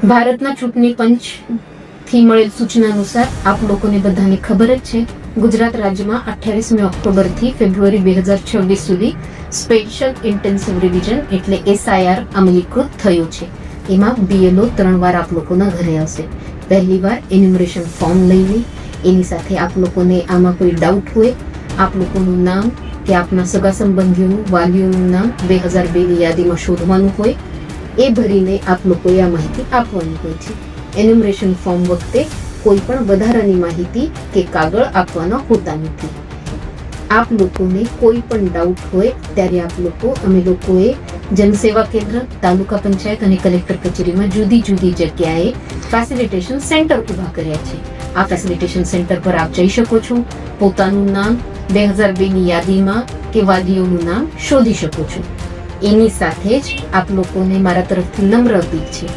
ભારતના ચૂંટણી પંચથી મળેલ સૂચના અનુસાર આપ લોકોને બધાને ખબર જ છે, ગુજરાત રાજ્યમાં 28મી ઓક્ટોબરથી ફેબ્રુઆરી 2026 સુધી સ્પેશિયલ ઇન્ટેન્સિવ રિવિઝન એટલે SIR અમલીકૃત થયો છે. એમાં BLO 3 વાર આપ લોકોના ઘરે આવશે. પહેલી વાર એન્યુમરેશન ફોર્મ લઈને એની સાથે આપ લોકોને આમાં કોઈ ડાઉટ હોય, આપ લોકોનું નામ કે આપના સગા સંબંધીઓનું, વાલીઓનું નામ 2002ની યાદીમાં શોધવાનું હોય, એ ભરીને આપ લોકોએ આ માહિતી આપવાની હોય છે. એન્યુમરેશન ફોર્મ વખતે કોઈ પણ વધારાની માહિતી કે કાગળ આપવાના હોતા નથી. આપ લોકોને કોઈ પણ ડાઉટ હોય ત્યારે આપ લોકો અમે લોકોએ જનસેવા કેન્દ્ર, તાલુકા પંચાયત અને કલેક્ટર કચેરીમાં જુદી જુદી જગ્યાએ ફેસિલિટેશન સેન્ટર ઊભા કર્યા છે. આ ફેસિલિટેશન સેન્ટર પર આપ જઈ શકો છો, પોતાનું નામ 2002ની યાદીમાં કે વાલીઓનું નામ શોધી શકો છો. એની સાથે જ આપ લોકોને મારા તરફથી નમ્ર અપીલ છે